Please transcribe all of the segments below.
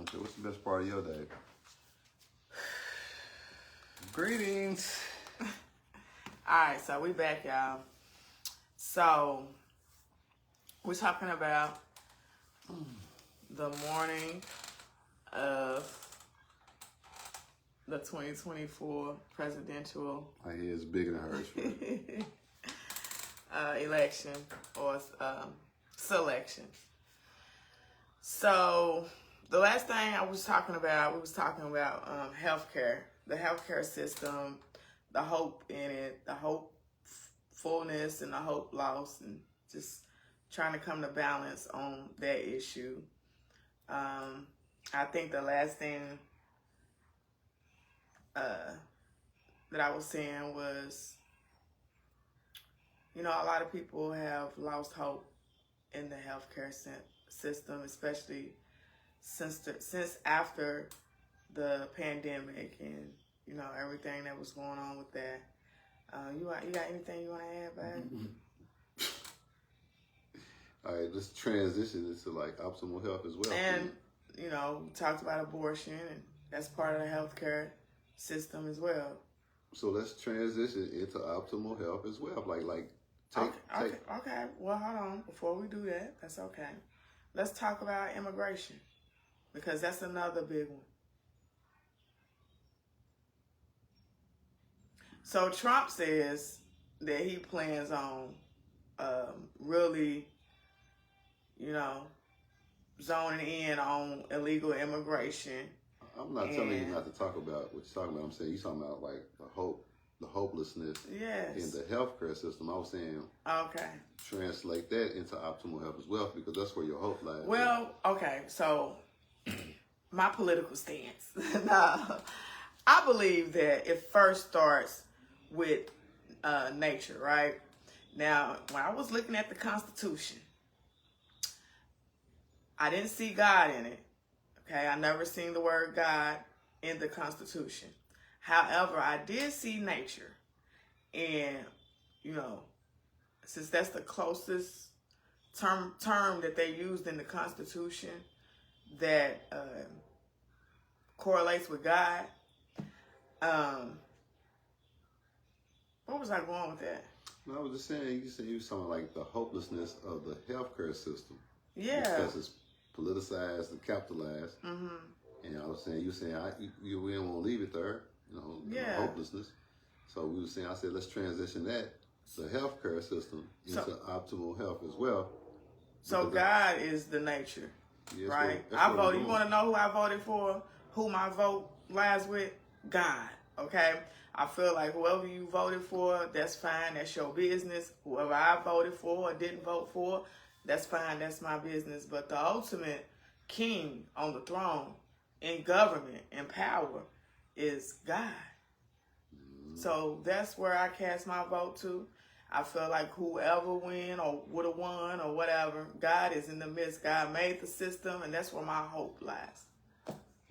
Okay, what's the best part of your day? Greetings. All right, so we back, y'all. So we're talking about the morning of the 2024 presidential My head's bigger than hers. election or selection. So the last thing we was talking about healthcare, the healthcare system, the hope in it, the hopefulness and the hope loss, and just trying to come to balance on that issue. I think the last thing that I was saying was, a lot of people have lost hope in the healthcare system, especially since after the pandemic and everything that was going on with that. You got anything you want to add, babe? All right, let's transition into like optimal health as well. And we talked about abortion, and that's part of the healthcare system as well. So let's transition into optimal health as well. Okay. Well, hold on. Before we do that, that's okay. Let's talk about immigration, because that's another big one. So Trump says that he plans on really, zoning in on illegal immigration. I'm not telling you not to talk about what you're talking about. I'm saying you're talking about like the hopelessness in the healthcare system. I was saying, translate that into optimal health as well, because that's where your hope lies. Well, okay, so my political stance. No, I believe that it first starts with nature, right? Now, when I was looking at the Constitution, I didn't see God in it. Okay, I never seen the word God in the Constitution. However, I did see nature. And, since that's the closest term that they used in the Constitution that correlates with God, where was I going with that? No, I was just saying, you were talking like the hopelessness of the healthcare system. Yeah. Because it's politicized and capitalized. Mm-hmm. And I was saying, we don't want to leave it there, hopelessness. So we were saying, I said, let's transition the healthcare system into optimal health as well. So God is the nature, right? I voted. You want to know who I voted for? Who my vote lies with? God. Okay. I feel like whoever you voted for, that's fine. That's your business. Whoever I voted for or didn't vote for, that's fine. That's my business. But the ultimate king on the throne in government and power is God. Mm-hmm. So that's where I cast my vote to. I feel like whoever win or would have won or whatever, God is in the midst. God made the system, and that's where my hope lies.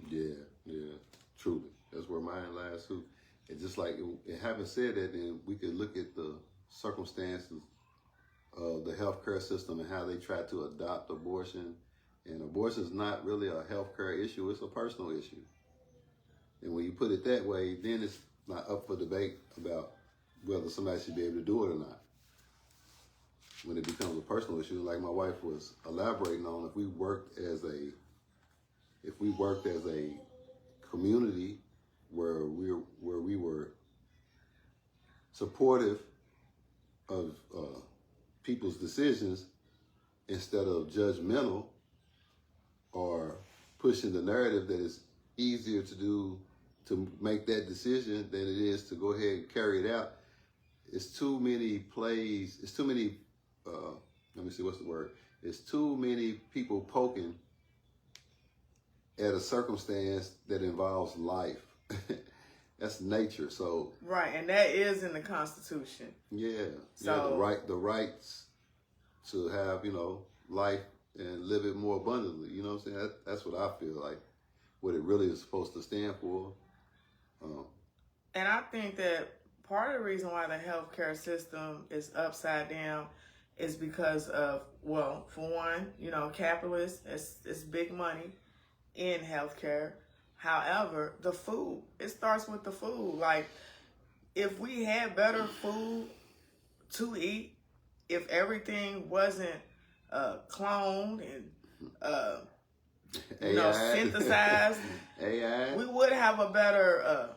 Yeah, truly. That's where mine lies too. And just like, having said that, then we could look at the circumstances of the healthcare system and how they try to adopt abortion. And abortion is not really a healthcare issue, it's a personal issue. And when you put it that way, then it's not up for debate about whether somebody should be able to do it or not. When it becomes a personal issue, like my wife was elaborating on, if we worked as a community where we were supportive of people's decisions instead of judgmental or pushing the narrative that it's easier to make that decision than it is to go ahead and carry it out. It's too many plays. It's too many. Let me see. What's the word? It's too many people poking at a circumstance that involves life. That's nature. So right, and that is in the Constitution. Yeah. The rights to have life and live it more abundantly. You know what I'm saying? That's what I feel like. What it really is supposed to stand for. And I think that part of the reason why the healthcare system is upside down is because of, well, for one, capitalists, it's big money in healthcare. However, the food, it starts with the food. Like, if we had better food to eat, if everything wasn't cloned and synthesized, AI, we would have a better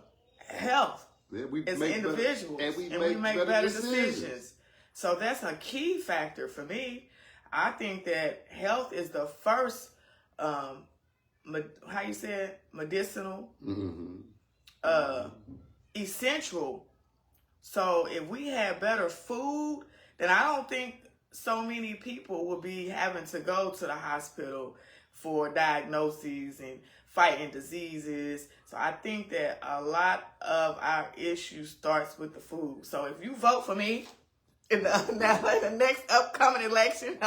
health as individuals, and we make better decisions. So that's a key factor for me. I think that health is the first, how you said, medicinal, essential. So if we had better food, then I don't think so many people will be having to go to the hospital for diagnoses and fighting diseases. So I think that a lot of our issue starts with the food. So if you vote for me in the next upcoming election,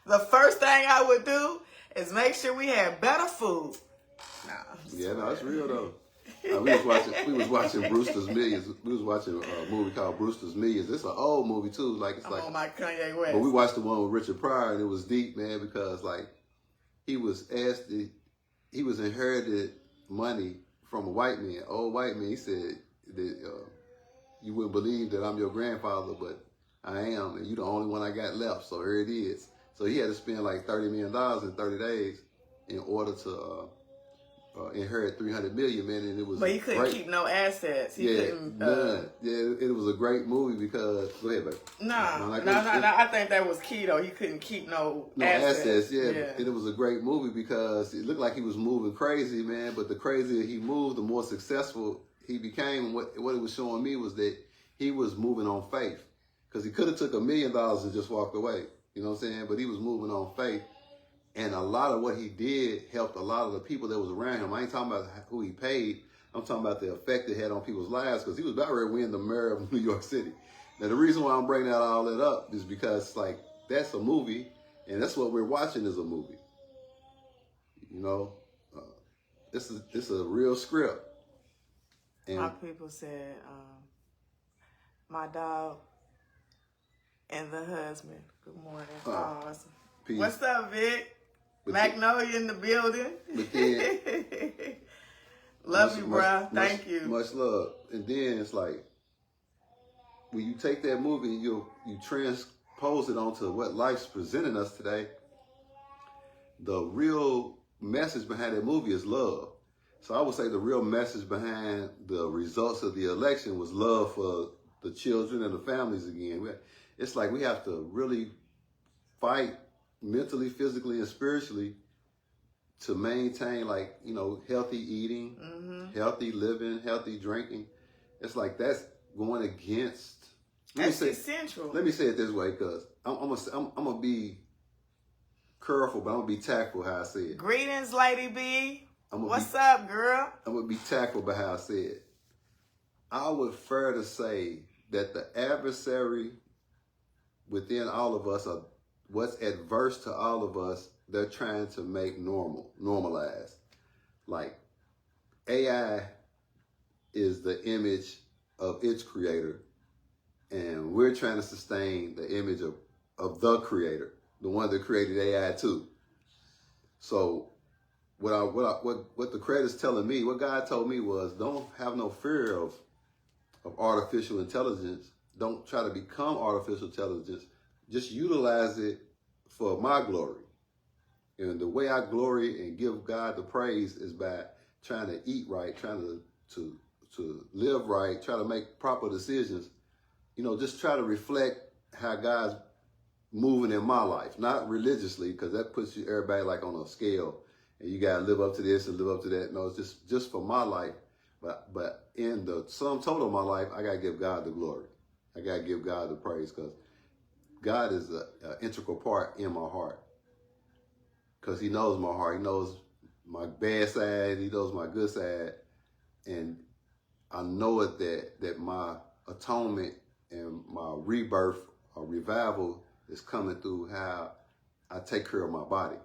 the first thing I would do is make sure we have better food. It's real though. We was watching Brewster's Millions. We was watching a movie called Brewster's Millions. It's an old movie too. Like it's on my Kanye West. But we watched the one with Richard Pryor, and it was deep, man, because like he was inherited money from a white man, old white man. He said that you wouldn't believe that I'm your grandfather, but I am, and you're the only one I got left. So here it is. So he had to spend like $30 million in 30 days in order to inherit $300 million, man, and it was. But he couldn't keep no assets. He couldn't. None. It was a great movie because. Go ahead, baby. No. I think that was key though. He couldn't keep no assets. Yeah. And it was a great movie because it looked like he was moving crazy, man. But the crazier he moved, the more successful he became. And what it was showing me was that he was moving on faith, because he could have took $1 million and just walked away. You know what I'm saying? But he was moving on faith. And a lot of what he did helped a lot of the people that was around him. I ain't talking about who he paid. I'm talking about the effect it had on people's lives, because he was about ready to win the mayor of New York City. Now, the reason why I'm bringing all that up is because, like, that's a movie, and that's what we're watching is a movie. You know, this is a real script. And my people said, my dog and the husband. Good morning. Peace. What's up, Vic? Magnolia in the building. Love you, bro. Thank you. Much love. And then it's like, when you take that movie and you transpose it onto what life's presenting us today, the real message behind that movie is love. So I would say the real message behind the results of the election was love for the children and the families again. It's like we have to really fight mentally, physically, and spiritually to maintain, like, you know, healthy eating, healthy living, healthy drinking. It's like that's going against. That's essential. Let me say it this way, because I'm gonna be careful, but I'm gonna be tactful how I say it. Greetings, Lady B. What's up, girl? I'm gonna be tactful about how I say it. I would fair to say that the adversary within all of us, are what's adverse to all of us, they're trying to make normalize. Like, AI is the image of its creator, and we're trying to sustain the image of the creator, the one that created AI too. So what the creator's telling me, what God told me was, don't have no fear of artificial intelligence. Don't try to become artificial intelligence. Just utilize it for my glory. And the way I glory and give God the praise is by trying to eat right, trying to live right, try to make proper decisions. You know, just try to reflect how God's moving in my life, not religiously, because that puts everybody like on a scale, and you gotta live up to this and live up to that. No, it's just for my life. But in the sum total of my life, I gotta give God the glory. I gotta give God the praise, because God is an integral part in my heart. Because he knows my heart. He knows my bad side. He knows my good side. And I know it that my atonement and my rebirth or revival is coming through how I take care of my body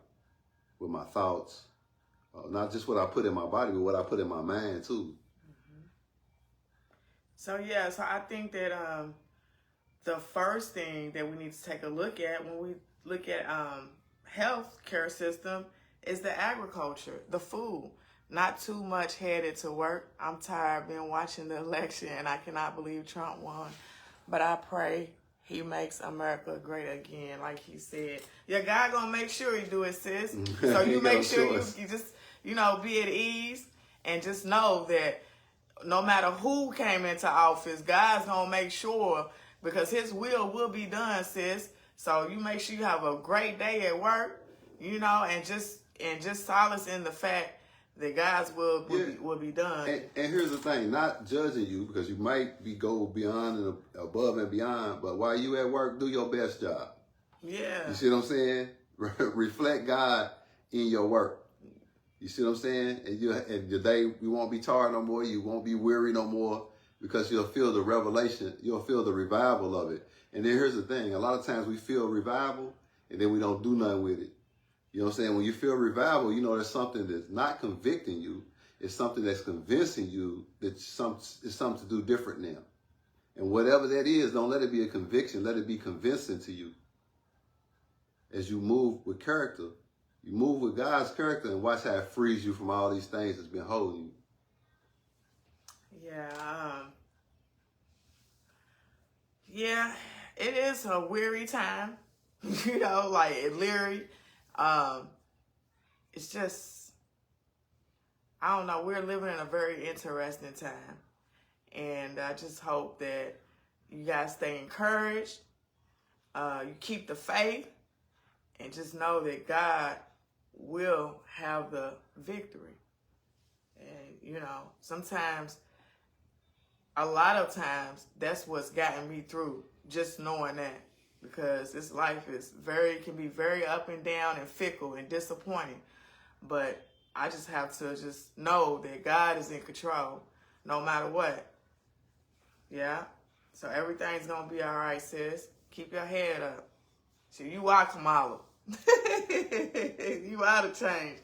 with my thoughts. Not just what I put in my body, but what I put in my mind too. So I think that the first thing that we need to take a look at when we look at health care system is the agriculture, the food. Not too much headed to work. I'm tired of being watching the election, and I cannot believe Trump won. But I pray he makes America great again, like he said. Your God gonna make sure he do it, sis. So you make sure you just, be at ease and just know that no matter who came into office, God's gonna make sure, because his will be done, sis. So you make sure you have a great day at work, and just solace in the fact that God's will be done. And here's the thing, not judging you, because you might go beyond and above and beyond, but while you at work, do your best job. Yeah. You see what I'm saying? Reflect God in your work. You see what I'm saying? And your day, you won't be tired no more. You won't be weary no more, because you'll feel the revelation. You'll feel the revival of it. And then here's the thing. A lot of times we feel revival and then we don't do nothing with it. You know what I'm saying? When you feel revival, there's something that's not convicting you. It's something that's convincing you that it's something to do different now. And whatever that is, don't let it be a conviction. Let it be convincing to you. As you move with character, you move with God's character, and watch how it frees you from all these things that's been holding you. Yeah, it is a weary time, like leery. It's just, I don't know, we're living in a very interesting time. And I just hope that you guys stay encouraged, you keep the faith, and just know that God will have the victory. And, sometimes, a lot of times, that's what's gotten me through, just knowing that. Because this life can be very up and down and fickle and disappointing. But I just have to just know that God is in control, no matter what. Yeah? So everything's going to be all right, sis. Keep your head up. So you are Kamala. You are the change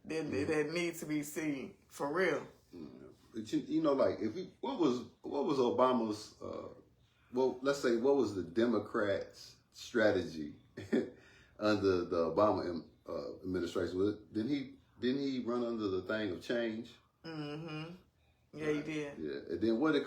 that needs to be seen, for real. But what was Obama's, let's say, what was the Democrats' strategy under the Obama administration? Didn't he run under the thing of change? Mm-hmm. Yeah, he did. Yeah. And then what did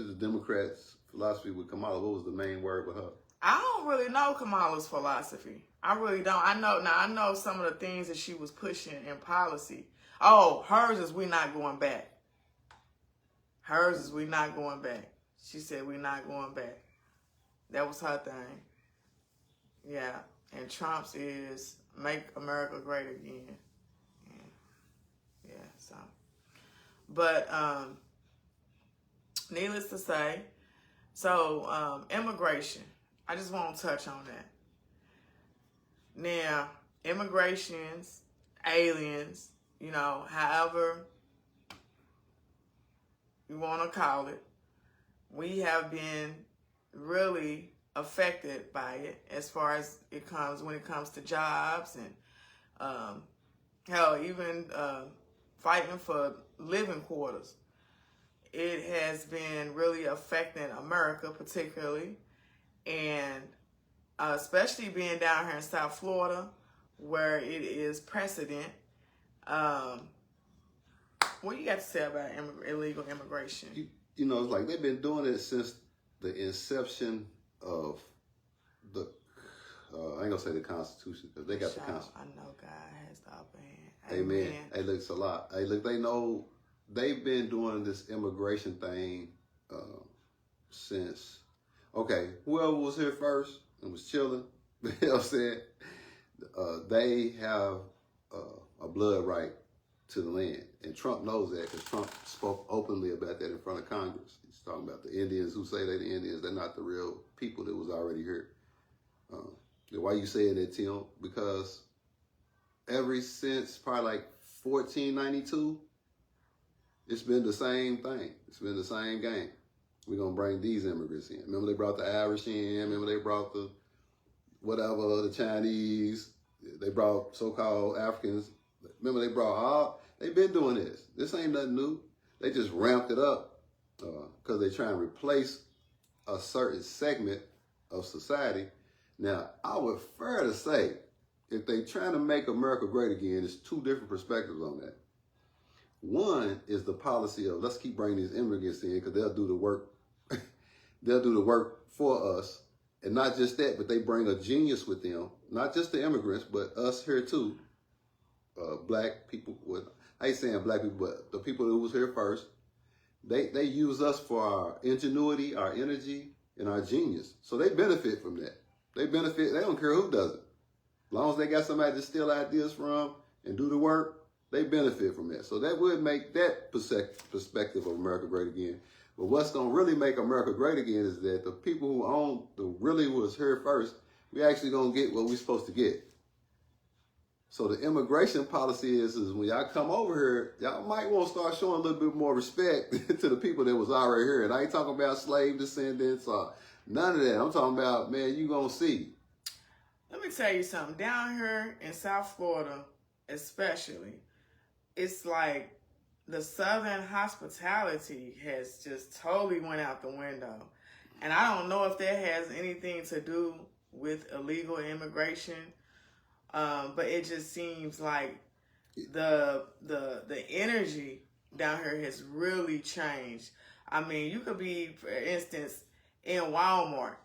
the Democrats' philosophy with Kamala, what was the main word with her? I don't really know Kamala's philosophy. I really don't. I know some of the things that she was pushing in policy. Oh, hers is we not going back. Hers is we not going back. She said we not going back. That was her thing. Yeah. And Trump's is make America great again. Yeah, so. But needless to say, so immigration. I just want to touch on that. Now, immigrations, aliens, however you want to call it, we have been really affected by it as far as when it comes to jobs and hell, even fighting for living quarters. It has been really affecting America particularly, and especially being down here in South Florida, where it is precedent. What do you got to say about illegal immigration? It's like they've been doing it since the inception of the, I ain't gonna say the Constitution, because they got the Constitution. I know God has the upper hand. Amen. Hey, look, it's a lot. Hey, look, they know they've been doing this immigration thing since, whoever was here first and was chilling, you know what I'm saying? They have a blood right to the land. And Trump knows that, because Trump spoke openly about that in front of Congress. He's talking about the Indians who say they're the Indians. They're not the real people that was already here. Why you saying that, Tim? Because ever since probably like 1492, it's been the same thing. It's been the same game. We're going to bring these immigrants in. Remember they brought the Irish in. Remember they brought the the Chinese. They brought so-called Africans. Remember they brought they've been doing this. This ain't nothing new. They just ramped it up because they try and replace a certain segment of society. Now, I would fair to say if they trying to make America great again, there's two different perspectives on that. One is the policy of let's keep bringing these immigrants in because they'll do the work. They'll do the work for us. And not just that, but they bring a genius with them. Not just the immigrants, but us here too. Black people, I ain't saying black people, but the people who was here first. They use us for our ingenuity, our energy, and our genius. So they benefit from that. They benefit, they don't care who does it. As long as they got somebody to steal ideas from and do the work, they benefit from that. So that would make that perspective of America great again. But what's going to really make America great again is that the people who own the really was here first, we actually going to get what we're supposed to get. So the immigration policy is when y'all come over here, y'all might want to start showing a little bit more respect to the people that was already here. And I ain't talking about slave descendants or none of that. I'm talking about, man, you going to see. Let me tell you something. Down here in South Florida, especially, it's like the Southern hospitality has just totally went out the window. And I don't know if that has anything to do with illegal immigration. But it just seems like the energy down here has really changed. I mean, you could be, for instance, in Walmart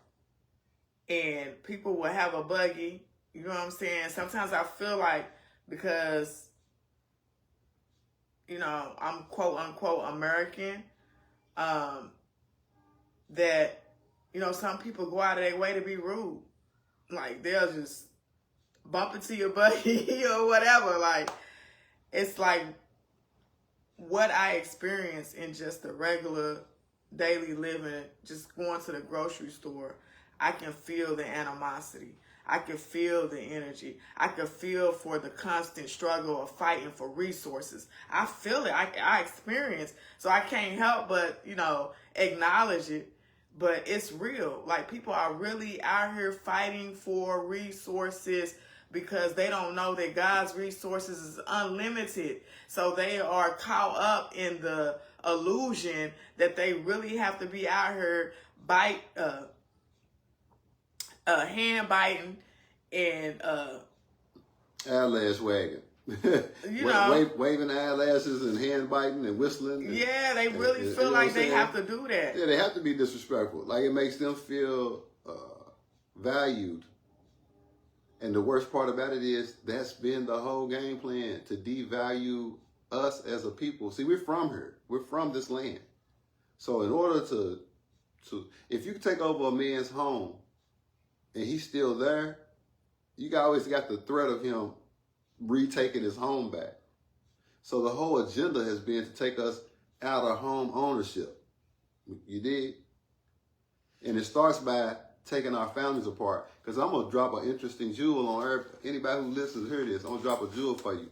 and people will have a buggy. You know what I'm saying? Sometimes I feel like because, you know, I'm quote unquote American, that, you know, some people go out of their way to be rude. Like they'll just bump into your buggy or whatever. Like, it's like what I experience in just the regular daily living, just going to the grocery store. I can feel the animosity. I can feel the energy. I can feel for the constant struggle of fighting for resources. I feel it. I experience. So I can't help but, you know, acknowledge it. But it's real. Like, people are really out here fighting for resources because they don't know that God's resources is unlimited. So they are caught up in the illusion that they really have to be out here hand biting and eyelash wagging. You know, waving eyelashes and hand biting and whistling. Yeah, they really feel like they have to do that. Yeah, they have to be disrespectful. Like, it makes them feel valued. And the worst part about it is that's been the whole game plan, to devalue us as a people. See, we're from here. We're from this land. So in order to if you take over a man's home and he's still there, you always got the threat of him retaking his home back. So the whole agenda has been to take us out of home ownership. You dig? And it starts by taking our families apart. Because I'm going to drop an interesting jewel on anybody who listens to hear this. I'm going to drop a jewel for you.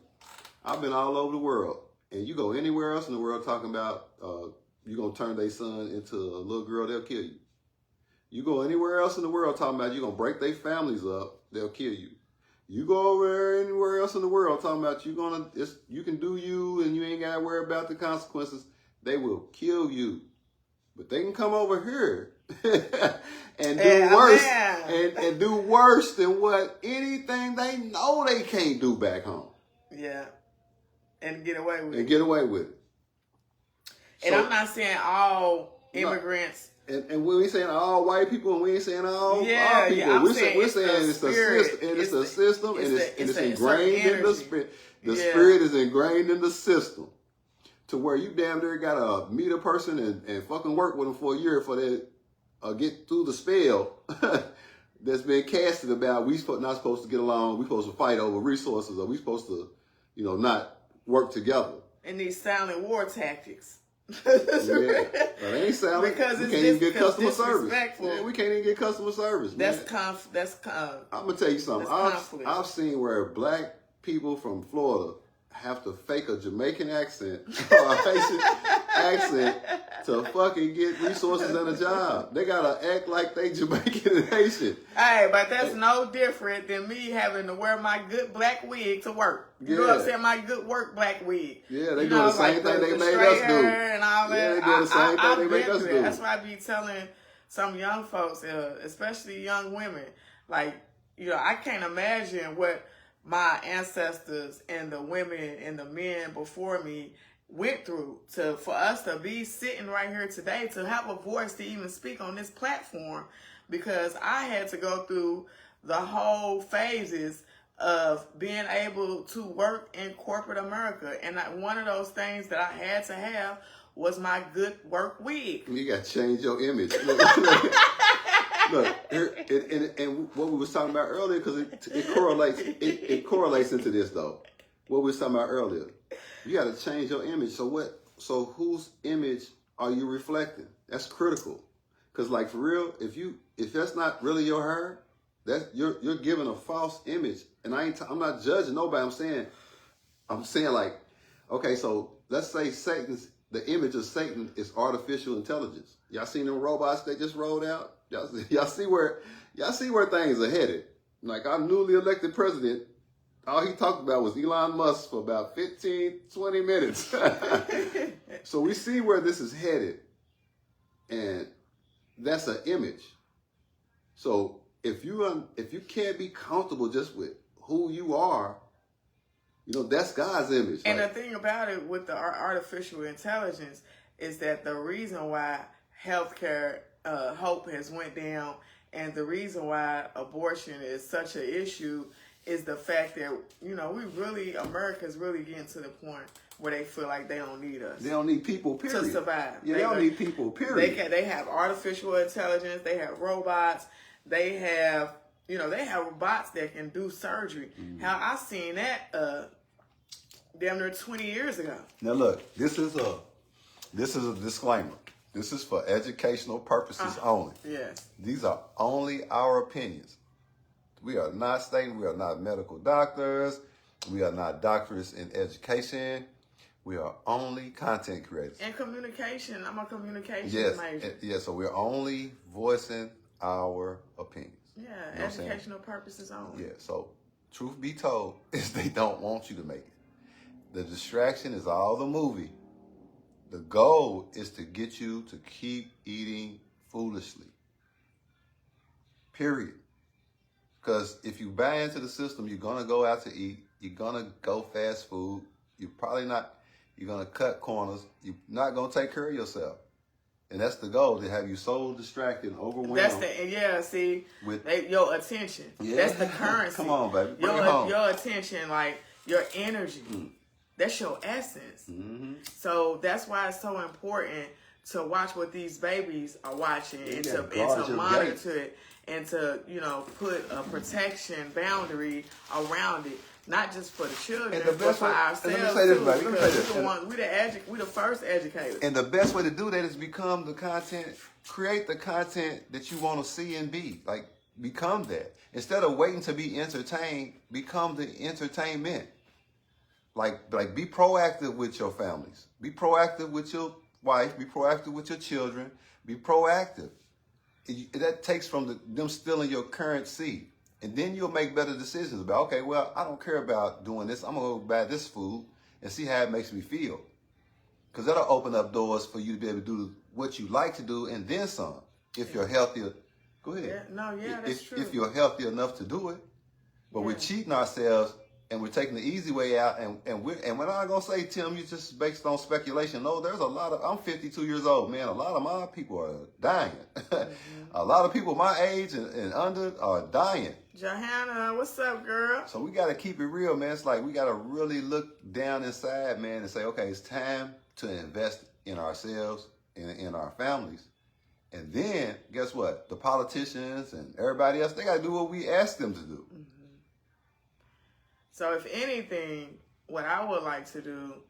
I've been all over the world. And you go anywhere else in the world talking about you're going to turn their son into a little girl, they'll kill you. You go anywhere else in the world talking about you're going to break their families up, they'll kill you. You go over there anywhere else in the world talking about you can do you and you ain't got to worry about the consequences, they will kill you. But they can come over here and do worse and do worse than what anything they know they can't do back home. Yeah. And get away with it. And get away with it. And so, I'm not saying all immigrants. And we ain't saying all white people, and we ain't saying all people. Yeah, we're saying it's the system, and it's the system, and it's ingrained in the spirit. The spirit is ingrained in the system, to where you damn near gotta meet a person and fucking work with them for a year for that get through the spell that's been casted about we not supposed to get along, we supposed to fight over resources, or we supposed to, not work together. And these silent war tactics. They ain't silent because we can't even get customer service. Yeah, we can't even get customer service. I'm gonna tell you something. I've seen where black people from Florida have to fake a Jamaican accent or a Haitian accent to fucking get resources and a job. They gotta act like they Jamaican and Haitian. Hey, but that's no different than me having to wear my good black wig to work. You know what I'm saying? My good work black wig. Yeah, they do the same thing they made us do. And all that. Yeah, they do the same thing they make us do. That's why I be telling some young folks, especially young women, like, I can't imagine what my ancestors and the women and the men before me went through for us to be sitting right here today, to have a voice to even speak on this platform, because I had to go through the whole phases of being able to work in corporate America. And one of those things that I had to have was my good work wig. You got to change your image. Look, and what we was talking about earlier, because it correlates into this though. What we was talking about earlier, you got to change your image. So whose image are you reflecting? That's critical. Because like for real, if that's not really your hair, you're giving a false image. And I'm not judging nobody. I'm saying like, okay, so let's say the image of Satan is artificial intelligence. Y'all seen them robots they just rolled out? Y'all see where things are headed. Like our newly elected president, all he talked about was Elon Musk for about 15, 20 minutes. So we see where this is headed. And that's an image. So if you can't be comfortable just with who you are, that's God's image. And the thing about it with the artificial intelligence is that the reason why healthcare hope has went down, and the reason why abortion is such an issue, is the fact that America's really getting to the point where they feel like they don't need us. They don't need people, period. To survive. Yeah, they don't need people, period. They have artificial intelligence. They have robots. They have robots that can do surgery. Mm-hmm. How I seen that damn near 20 years ago. Now look, this is a disclaimer. This is for educational purposes only. Yes. These are only our opinions. We are not stating, we are not medical doctors. We are not doctors in education. We are only content creators. And communication. I'm a communications major. Yes, so we're only voicing our opinions. Yeah, educational purposes only. Yeah, so truth be told is they don't want you to make it. The distraction is all the movie. The goal is to get you to keep eating foolishly. Period. Because if you buy into the system, you're going to go out to eat. You're going to go fast food. You're going to cut corners. You're not going to take care of yourself. And that's the goal, to have you so distracted and overwhelmed. Your attention. Yeah. That's the currency. Come on, baby. Bring it home. Your attention, like your energy. That's your essence. Mm-hmm. So that's why it's so important to watch what these babies are watching and to monitor it and to, put a protection boundary around it. Not just for the children, but for ourselves too. We the first educators. And the best way to do that is create the content that you want to see and be. Like, become that. Instead of waiting to be entertained, become the entertainment. Like be proactive with your families. Be proactive with your wife. Be proactive with your children. Be proactive. That takes from them stealing your current seed. And then you'll make better decisions about, okay, well, I don't care about doing this. I'm going to go buy this food and see how it makes me feel. Because that'll open up doors for you to be able to do what you like to do and then some. If you're healthier. Go ahead. That's true. If you're healthy enough to do it. But we're cheating ourselves and we're taking the easy way out. And we're not going to say, Tim, you just based on speculation. No, there's a lot of, I'm 52 years old, man. A lot of my people are dying. Mm-hmm. A lot of people my age and under are dying. Johanna, what's up, girl? So we got to keep it real, man. It's like we got to really look down inside, man, and say, okay, it's time to invest in ourselves and in our families. And then, guess what? The politicians and everybody else, they got to do what we ask them to do. Mm-hmm. So if anything, what I would like to do,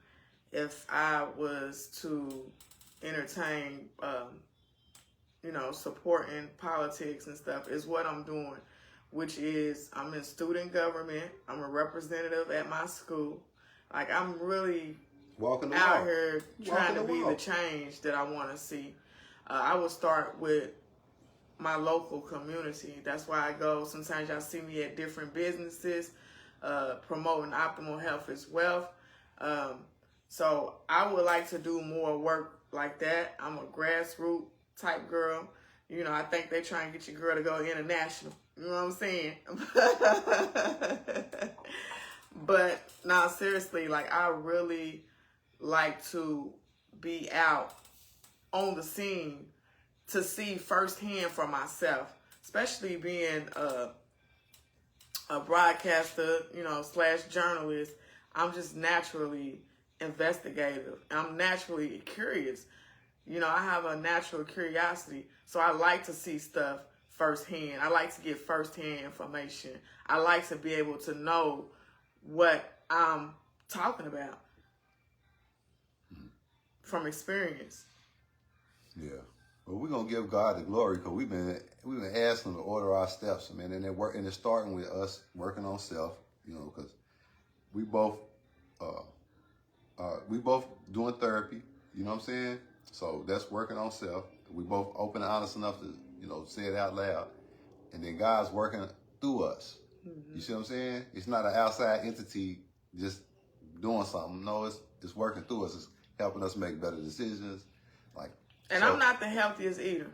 if I was to entertain, supporting politics and stuff, is what I'm doing. Which is, I'm in student government. I'm a representative at my school. Like, I'm really out here trying to be the change that I want to see. I will start with my local community. That's why I go. Sometimes y'all see me at different businesses promoting optimal health as wealth. So I would like to do more work like that. I'm a grassroots type girl. I think they try and get your girl to go international. You know what I'm saying? But no, seriously, like I really like to be out on the scene to see firsthand for myself, especially being a broadcaster, you know, / journalist. I'm just naturally investigative. I'm naturally curious. You know, I have a natural curiosity, so I like to see stuff firsthand. I like to get firsthand information. I like to be able to know what I'm talking about from experience. Yeah. Well, we're gonna give God the glory because we've been asking Him to order our steps, man, and it's starting with us working on self, you know, because we both doing therapy, you know what I'm saying? So that's working on self. We both open and honest enough to, you know, say it out loud, and then God's working through us. You see what I'm saying? It's not an outside entity just doing something. No, it's working through us. It's helping us make better decisions, like. And so, I'm not the healthiest eater.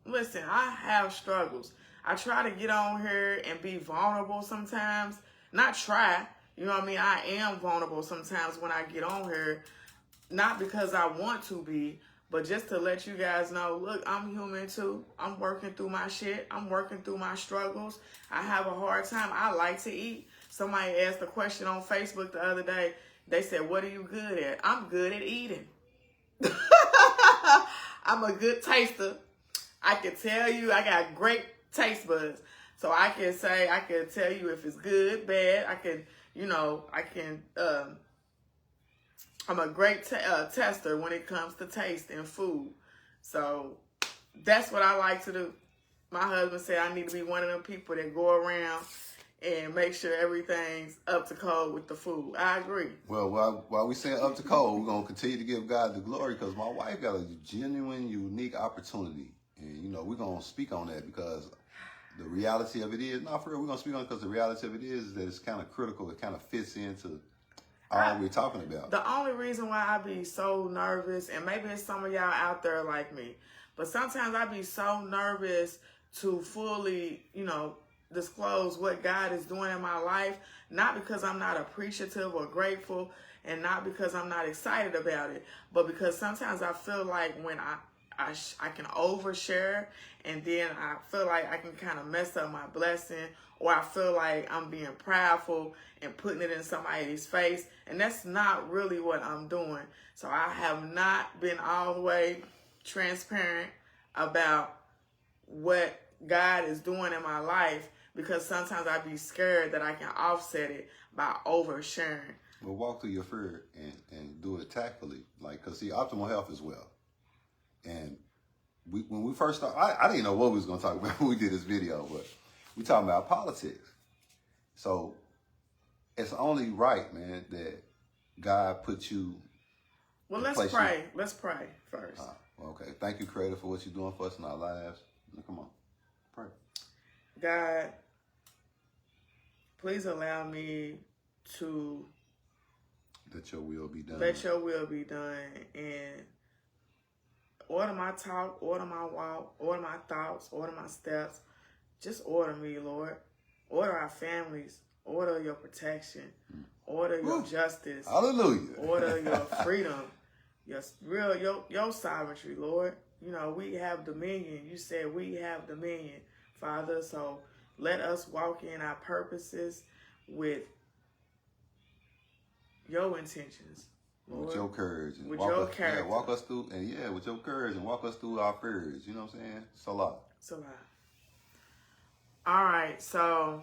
Listen, I have struggles. I try to get on here and be vulnerable sometimes. Not try, you know what I mean? I am vulnerable sometimes when I get on here. Not because I want to be, but just to let you guys know, look, I'm human too. I'm working through my shit. I'm working through my struggles. I have a hard time. I like to eat. Somebody asked a question on Facebook the other day. They said, what are you good at? I'm good at eating. I'm a good taster. I can tell you I got great taste buds. So I can tell you if it's good, bad. I'm a great tester when it comes to taste and food. So that's what I like to do. My husband said I need to be one of them people that go around and make sure everything's up to code with the food. I agree. Well, while we saying up to code, we're going to continue to give God the glory because my wife got a genuine, unique opportunity. And, you know, we're going to speak on that because the reality of it is, not for real, we're going to speak on it because the reality of it is that it's kind of critical. It kind of fits into all we're talking about. The only reason why I be so nervous, and maybe it's some of y'all out there like me, but sometimes I be so nervous to fully, you know, disclose what God is doing in my life, not because I'm not appreciative or grateful, and not because I'm not excited about it, but because sometimes I feel like when I can overshare, and then I feel like I can kind of mess up my blessing, or I feel like I'm being prideful and putting it in somebody's face, and that's not really what I'm doing. So I have not been all the way transparent about what God is doing in my life because sometimes I be scared that I can offset it by oversharing. Well, walk through your fear and do it tactfully, like, because see, optimal health is wealth. And when we first started, I didn't know what we was going to talk about when we did this video, but we talking about politics. So it's only right, man, that God put you. Well, let's pray. Let's pray first. Okay. Thank you, Creator, for what you're doing for us in our lives. Now, come on. Pray. God, please allow me to let your will be done. Let your will be done. And order my talk, order my walk, order my thoughts, order my steps. Just order me, Lord. Order our families. Order your protection. Order your justice. Hallelujah. Order your freedom. Your sovereignty, Lord. You know, we have dominion. You said we have dominion, Father. So let us walk in our purposes with your intentions, Lord. With your courage. And with your character. Yeah, walk us through, and with your courage, and walk us through our fears. You know what I'm saying? It's a lot. It's a lot. All right, so.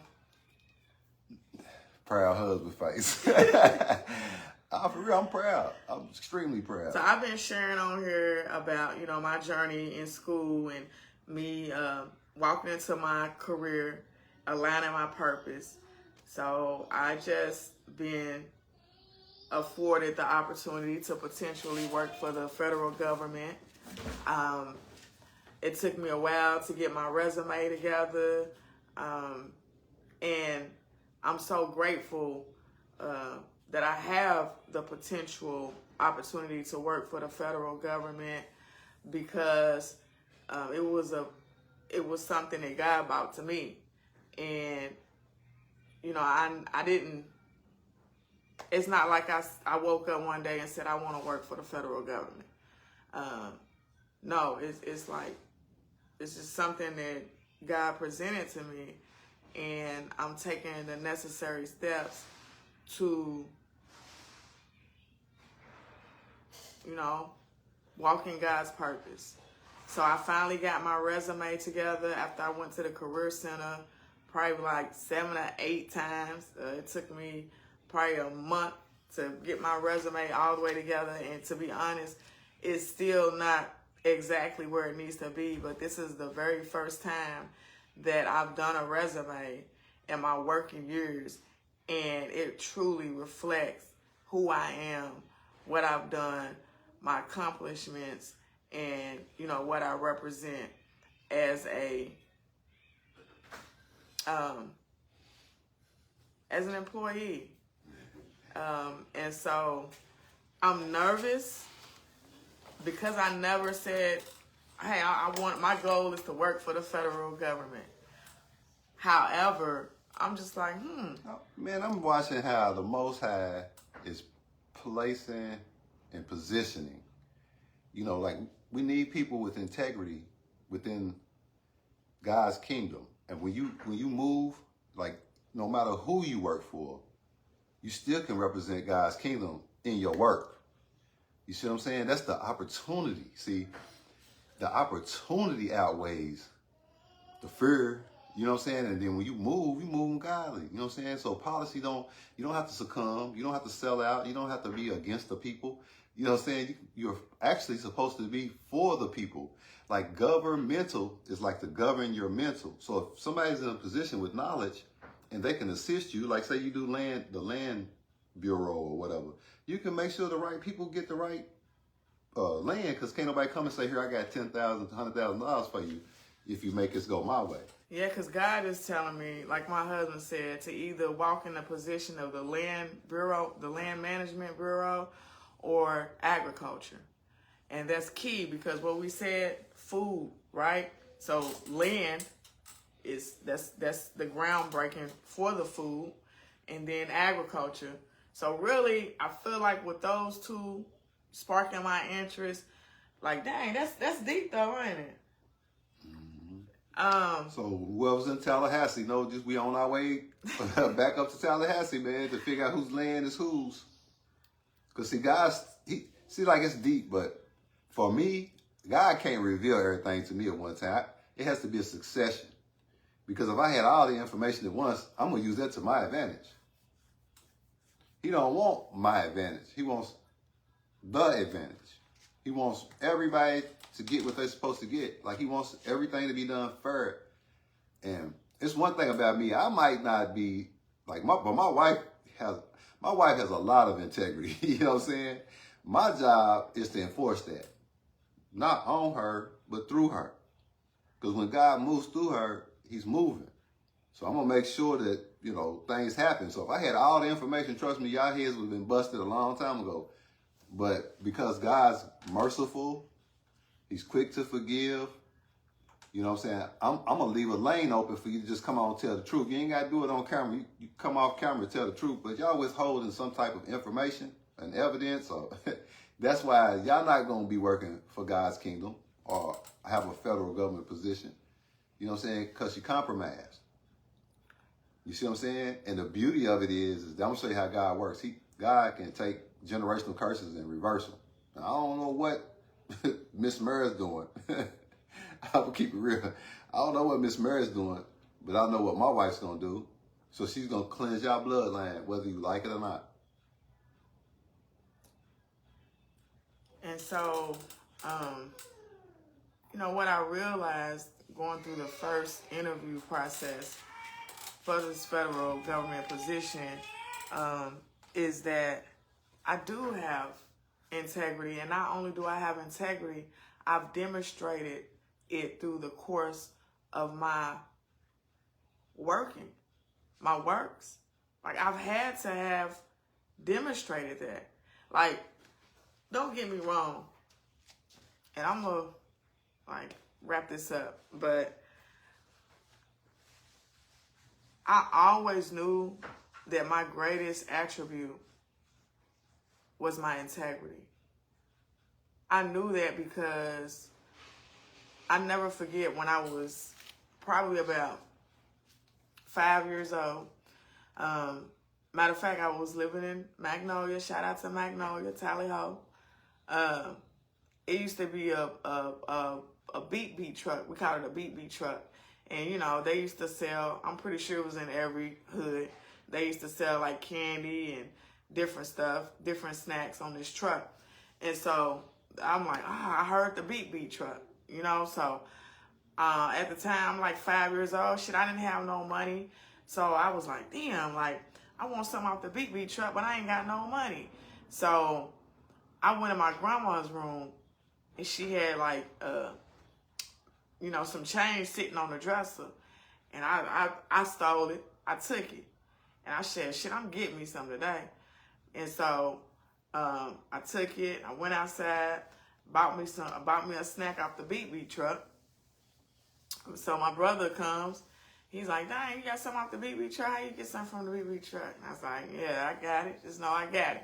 Proud husband face. For real, I'm proud. I'm extremely proud. So I've been sharing on here about, you know, my journey in school and me walking into my career, aligning my purpose. So I just been afforded the opportunity to potentially work for the federal government. It took me a while to get my resume together. And I'm so grateful that I have the potential opportunity to work for the federal government because it it was something that God brought to me. And, you know, I didn't, it's not like I woke up one day and said, I want to work for the federal government. No, it's like, it's just something that God presented to me, and I'm taking the necessary steps to, you know, walk in God's purpose. So I finally got my resume together after I went to the Career Center probably like 7 or 8 times. It took me probably a month to get my resume all the way together. And to be honest, it's still not exactly where it needs to be. But this is the very first time that I've done a resume in my working years. And it truly reflects who I am, what I've done, my accomplishments, and, you know, what I represent as an employee. And so I'm nervous because I never said, hey, my goal is to work for the federal government. However, I'm just like, Man, I'm watching how the Most High is placing and positioning. You know, like, we need people with integrity within God's kingdom. And when you move, like, no matter who you work for, you still can represent God's kingdom in your work. You see what I'm saying? That's the opportunity. See, the opportunity outweighs the fear. You know what I'm saying? And then when you move godly. You know what I'm saying? So policy you don't have to succumb. You don't have to sell out. You don't have to be against the people. You know what I'm saying? You're actually supposed to be for the people. Like, governmental is like to govern your mental. So if somebody's in a position with knowledge and they can assist you, like say you do the land bureau or whatever, you can make sure the right people get the right land, because can't nobody come and say, here, I got $10,000 to $100,000 for you if you make this go my way. Yeah, because God is telling me, like my husband said, to either walk in the position of the land bureau, the land management bureau, or agriculture. And that's key, because what we said, food, right? So land that's the groundbreaking for the food, and then agriculture. So really, I feel like with those two sparking my interest, like, dang, that's deep though, ain't it? So whoever's in Tallahassee, just we on our way back up to Tallahassee, man, to figure out whose land is whose. Because see, guys, like, it's deep, but for me, God can't reveal everything to me at one time. It has to be a succession. Because if I had all the information at once, I'm going to use that to my advantage. He don't want my advantage. He wants the advantage. He wants everybody to get what they're supposed to get. Like, he wants everything to be done fair. And it's one thing about me, I might not be like but my wife has a lot of integrity. You know what I'm saying? My job is to enforce that. Not on her, but through her. Because when God moves through her, he's moving. So I'm going to make sure that, things happen. So if I had all the information, trust me, y'all heads would have been busted a long time ago. But because God's merciful, he's quick to forgive, you know what I'm saying? I'm going to leave a lane open for you to just come on and tell the truth. You ain't got to do it on camera. You come off camera and tell the truth. But y'all withholding some type of information and evidence. Or that's why y'all not going to be working for God's kingdom or have a federal government position. You know what I'm saying? Because you compromise. You see what I'm saying? And the beauty of it is I'm going to show you how God works. God can take generational curses and reverse them. Now, I don't know what Miss Mary's doing. I'm going to keep it real. I don't know what Miss Mary's doing, but I know what my wife's going to do. So she's going to cleanse y'all bloodline, whether you like it or not. And so, what I realized going through the first interview process for this federal government position is that I do have integrity. And not only do I have integrity, I've demonstrated it through the course of my works. Like, I've had to have demonstrated that. Like, don't get me wrong, and I'm gonna wrap this up, but I always knew that my greatest attribute was my integrity. I knew that because I never forget when I was probably about 5 years old. Matter of fact, I was living in Magnolia. Shout out to Magnolia, Tally Ho. It used to be a beat truck. We called it a beat truck. And, you know, they used to sell, I'm pretty sure it was in every hood. They used to sell like candy and different stuff, different snacks on this truck. And so I'm like, I heard the beat truck, you know. So at the time, I'm like 5 years old. Shit, I didn't have no money. So I was like, damn, like, I want something off the beat truck, but I ain't got no money. So I went in my grandma's room, and she had like, you know, some change sitting on the dresser. And I stole it. I took it. And I said, shit, I'm getting me some today. And so I took it. I went outside, bought me a snack off the beat truck. So my brother comes. He's like, dang, you got something off the beat truck? How you get something from the beat truck? And I was like, yeah, I got it. Just know I got it.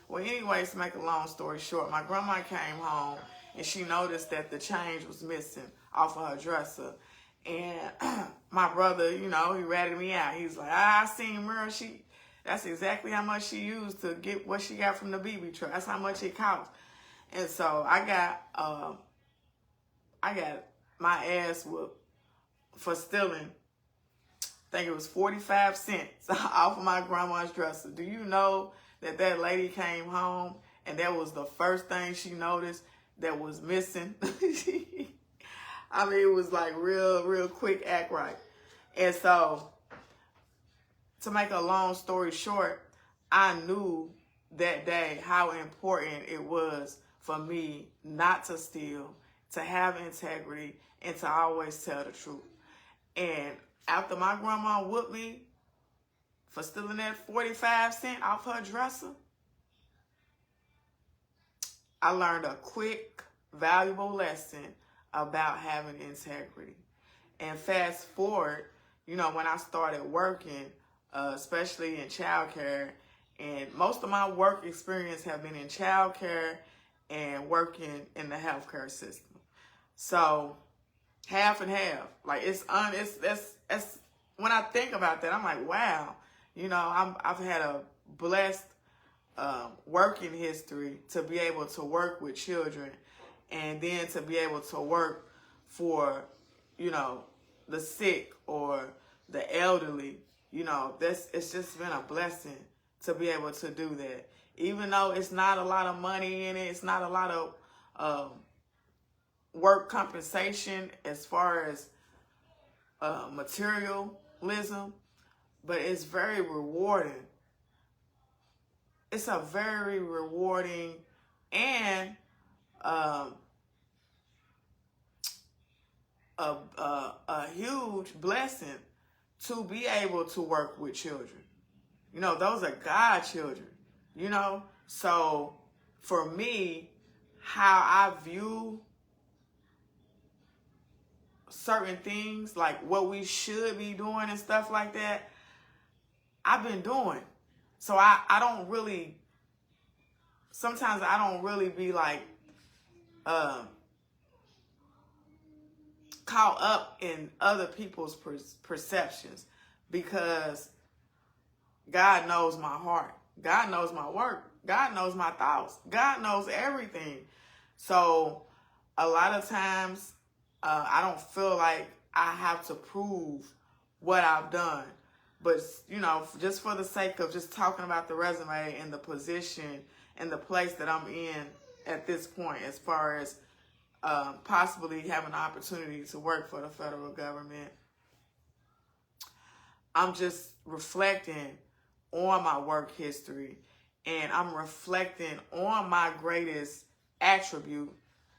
Well, anyways, to make a long story short, my grandma came home and she noticed that the change was missing off of her dresser. And my brother, you know, he ratted me out. He was like, I seen Mira, that's exactly how much she used to get what she got from the BB truck. That's how much it cost. And so I got my ass whooped for stealing, I think it was 45 cents off of my grandma's dresser. Do you know that lady came home and that was the first thing she noticed that was missing? I mean, it was like real quick act right. And so, to make a long story short, I knew that day how important it was for me not to steal, to have integrity, and to always tell the truth. And after my grandma whooped me for stealing that 45 cents off her dresser, I learned a quick, valuable lesson about having integrity. And fast forward, you know, when I started working, especially in childcare, and most of my work experience have been in childcare and working in the healthcare system. So half and half. Like it's when I think about that, I'm like, wow, you know, I've had a blessed working history to be able to work with children, and then to be able to work for, you know, the sick or the elderly. You know, it's just been a blessing to be able to do that. Even though it's not a lot of money in it, it's not a lot of work compensation as far as materialism, but it's very rewarding. It's a very rewarding and a huge blessing to be able to work with children. You know, those are God children, you know? So for me, how I view certain things, like what we should be doing and stuff like that, I've been doing. So I don't really, sometimes I don't really be like caught up in other people's perceptions, because God knows my heart. God knows my work. God knows my thoughts. God knows everything. So a lot of times I don't feel like I have to prove what I've done. But, you know, just for the sake of just talking about the resume and the position and the place that I'm in at this point, as far as possibly having an opportunity to work for the federal government, I'm just reflecting on my work history, and I'm reflecting on my greatest attribute,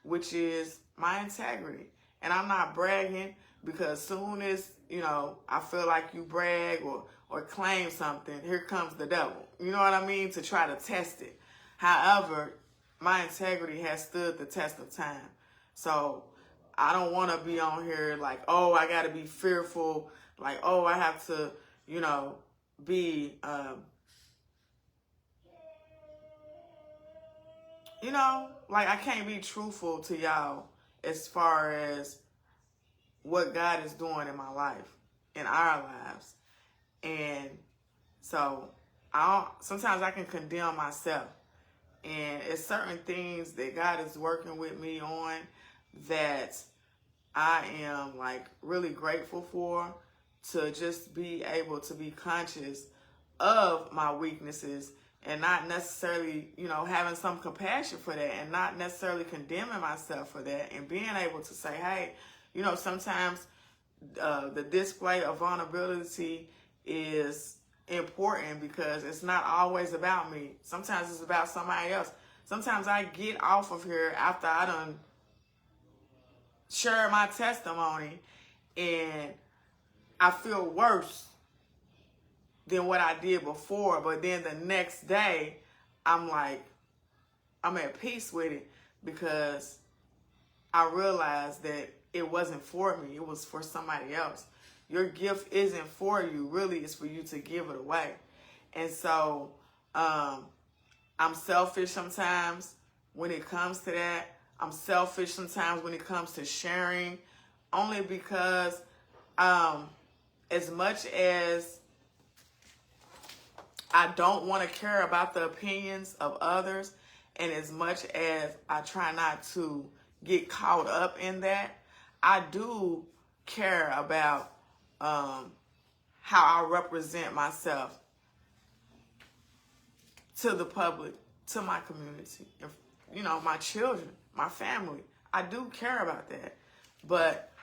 which is my integrity. And I'm not bragging, because soon as, you know, I feel like you brag or claim something, here comes the devil. You know what I mean? To try to test it. However, my integrity has stood the test of time. So I don't want to be on here like, oh, I got to be fearful. Like, oh, I have to, you know, be, you know, like I can't be truthful to y'all as far as what God is doing in my life, in our lives. And so sometimes I can condemn myself. And it's certain things that God is working with me on that I am like really grateful for, to just be able to be conscious of my weaknesses and not necessarily, you know, having some compassion for that and not necessarily condemning myself for that, and being able to say, hey, you know, sometimes the display of vulnerability is important because it's not always about me. Sometimes it's about somebody else. Sometimes I get off of here after I done share my testimony and I feel worse than what I did before, but then the next day I'm at peace with it because I realized that it wasn't for me, it was for somebody else. Your gift isn't for you, really it's for you to give it away. And so I'm selfish sometimes when it comes to that. I'm selfish sometimes when it comes to sharing, only because as much as I don't want to care about the opinions of others, and as much as I try not to get caught up in that, I do care about how I represent myself to the public, to my community, you know, my children, my family. I do care about that. But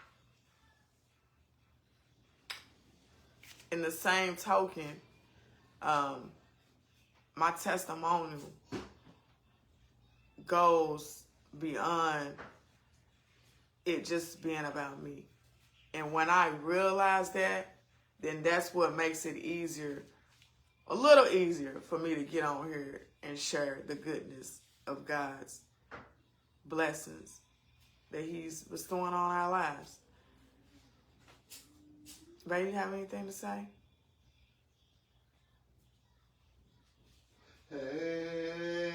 in the same token, my testimony goes beyond it just being about me. And when I realize that, then that's what makes it easier, a little easier for me to get on here and share the goodness of God's blessings that He's bestowing on our lives. Baby, you have anything to say? Hey,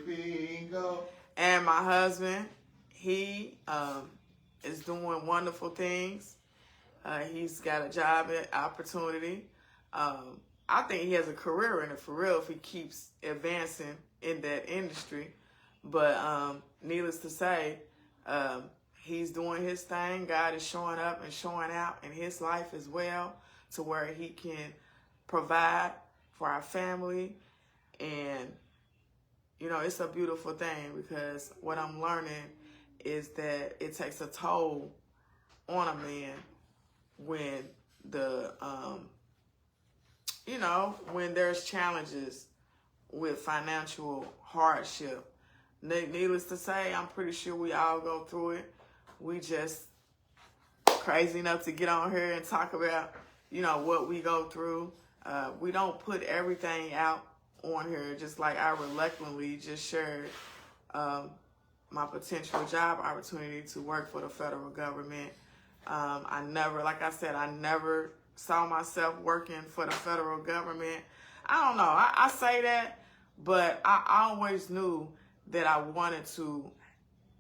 bingo. And my husband, he is doing wonderful things. He's got a job opportunity. I think he has a career in it for real if he keeps advancing in that industry. But needless to say, he's doing his thing. God is showing up and showing out in his life as well, to where he can provide for our family. And, you know, it's a beautiful thing, because what I'm learning is that it takes a toll on a man when you know, when there's challenges with financial hardship. Needless to say, I'm pretty sure we all go through it. We just crazy enough to get on here and talk about, you know, what we go through. We don't put everything out on here, just like I reluctantly just shared my potential job opportunity to work for the federal government. I never, like I said, I never saw myself working for the federal government. I don't know. I say that, but I always knew that I wanted to,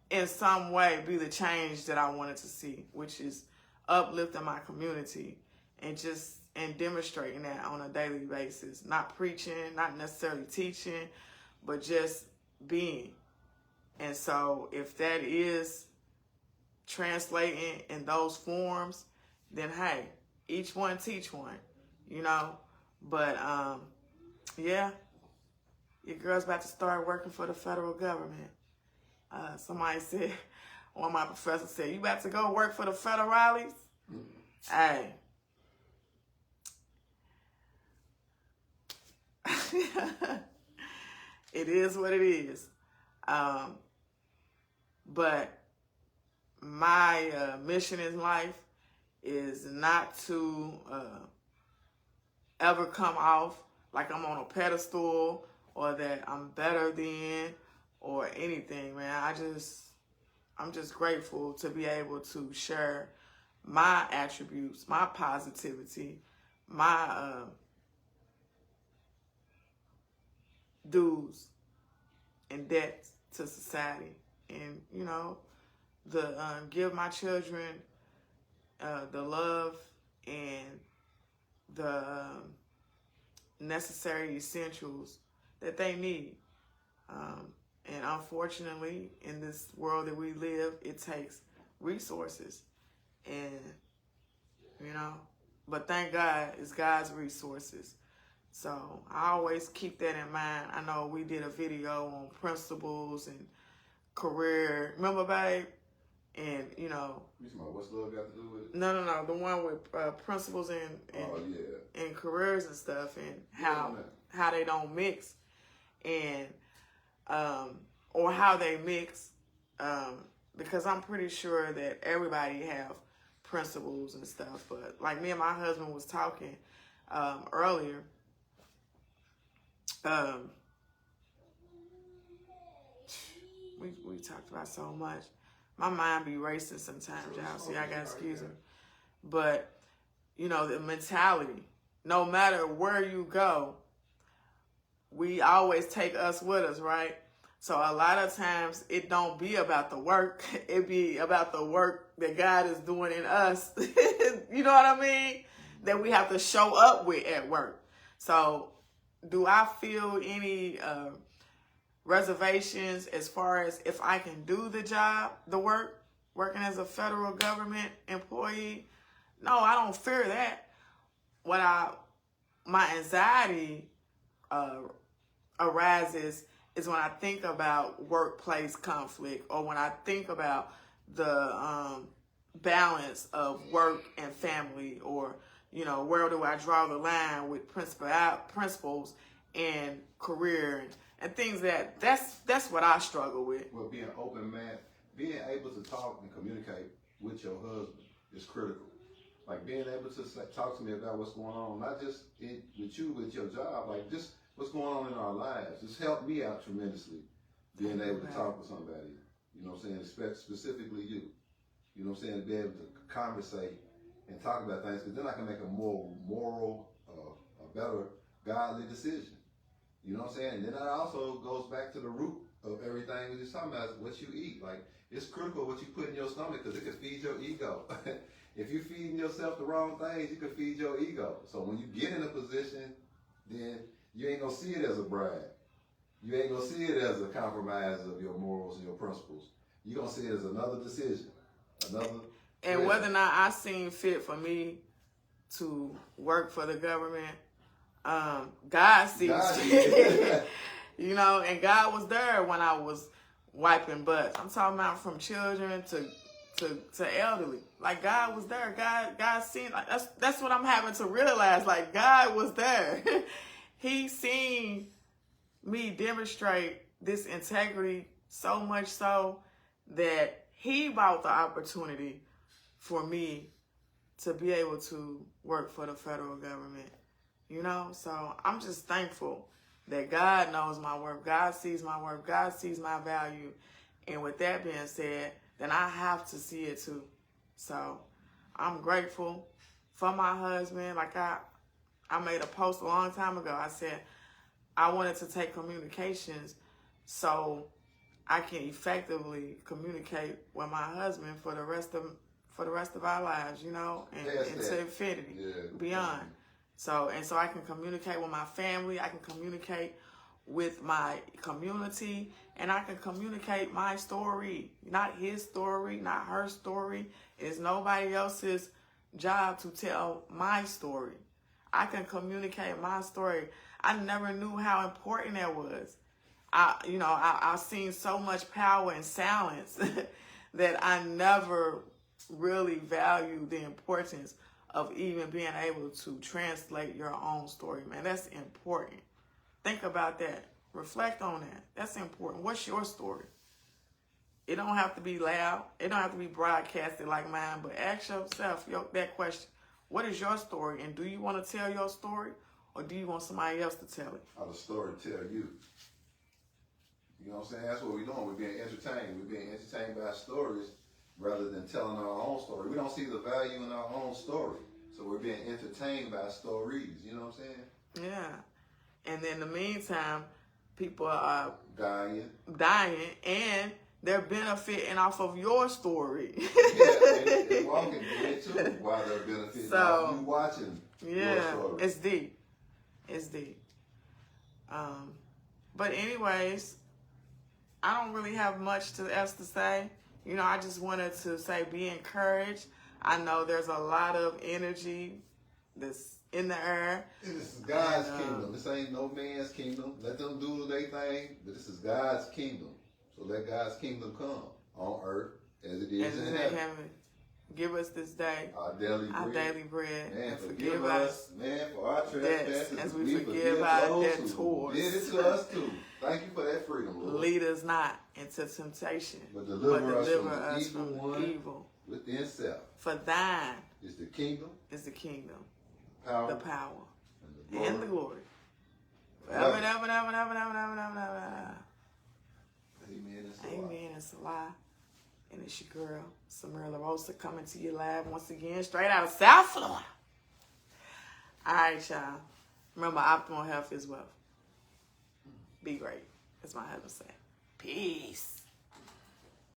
in some way, be the change that I wanted to see, which is uplifting my community and demonstrating that on a daily basis. Not preaching, not necessarily teaching, but just being. And so if that is translating in those forms, then hey, each one teach one, you know. But yeah, your girl's about to start working for the federal government. Somebody said, one of my professors said, you about to go work for the federales? Hey. It is what it is. But my mission in life is not to ever come off like I'm on a pedestal or that I'm better than or anything, man. I'm just grateful to be able to share my attributes, my positivity, my dues and debts to society, and the give my children the love and the necessary essentials that they need. And unfortunately, in this world that we live, it takes resources. And, but thank God, it's God's resources. So I always keep that in mind. I know we did a video on principles and career. Remember, babe? And, You talking about what's love got to do with it? No. The one with principles and careers and stuff, and how they don't mix. And or how they mix, because I'm pretty sure that everybody have principles and stuff. But like me and my husband was talking earlier, we talked about so much. My mind be racing sometimes, y'all. See, I got excuse me. But the mentality, no matter where you go, we always take us with us, right? So a lot of times it don't be about the work. It be about the work that God is doing in us. You know what I mean? That we have to show up with at work. So do I feel any reservations as far as if I can do the job, the work, working as a federal government employee? No, I don't fear that. My anxiety arises is when I think about workplace conflict, or when I think about the balance of work and family, or where do I draw the line with principles and career and things that's what I struggle with. Well, being open, man, being able to talk and communicate with your husband is critical. Like being able to talk to me about what's going on, not just with you, with your job, like just what's going on in our lives. It's helped me out tremendously, being able to talk with somebody, specifically you. You know what I'm saying? To be able to conversate and talk about things, because then I can make a more moral, a better godly decision. You know what I'm saying? And then that also goes back to the root of everything we just talking about, what you eat. Like, it's critical what you put in your stomach, because it can feed your ego. If you're feeding yourself the wrong things, you can feed your ego. So when you get in a position, then you ain't gonna see it as a bribe. You ain't gonna see it as a compromise of your morals and your principles. You're gonna see it as another decision. And whether or not I seen fit for me to work for the government, God sees fit. And God was there when I was wiping butts. I'm talking about from children to elderly. Like, God was there. God seen. Like, that's what I'm having to realize. Like, God was there. He seen me demonstrate this integrity so much so that he bought the opportunity for me to be able to work for the federal government. So I'm just thankful that God knows my work. God sees my work. God sees my value. And with that being said, then I have to see it too. So I'm grateful for my husband. Like I made a post a long time ago. I said I wanted to take communications so I can effectively communicate with my husband for the rest of our lives, and into infinity, beyond. So I can communicate with my family. I can communicate with my community, and I can communicate my story, not his story, not her story. It's nobody else's job to tell my story. I can communicate my story. I never knew how important that was. I've seen so much power in silence that I never really valued the importance of even being able to translate your own story, man. That's important. Think about that. Reflect on that. That's important. What's your story? It don't have to be loud. It don't have to be broadcasted like mine, but ask yourself that question. What is your story? And do you want to tell your story, or do you want somebody else to tell it? How the story tell you. You know what I'm saying? That's what we're doing. We're being entertained. We're being entertained by stories rather than telling our own story. We don't see the value in our own story. So we're being entertained by stories. You know what I'm saying? Yeah. And in the meantime, people are dying, and they're benefiting off of your story. and walking dead too while they're benefiting off you watching your story. It's deep. It's deep. But anyways, I don't really have much else to say. You know, I just wanted to say be encouraged. I know there's a lot of energy that's in the air. And this is God's kingdom. This ain't no man's kingdom. Let them do their thing, but this is God's kingdom. So let God's kingdom come on earth as it is in heaven. Give us this day our daily bread. Man, and forgive us, for our trespasses as we forgive our debtors. Did it to us too. Thank you for that freedom, Lord. Lead us not into temptation, but deliver us from evil within self. For thine is the kingdom, the power, and the glory. Forever and ever and ever and ever and ever and ever and ever and ever. Amen. It's a lie. And it's your girl, Samira LaRosa, coming to you live once again, straight out of South Florida. All right, y'all. Remember, optimal health is wealth. Be great, as my husband said. Peace.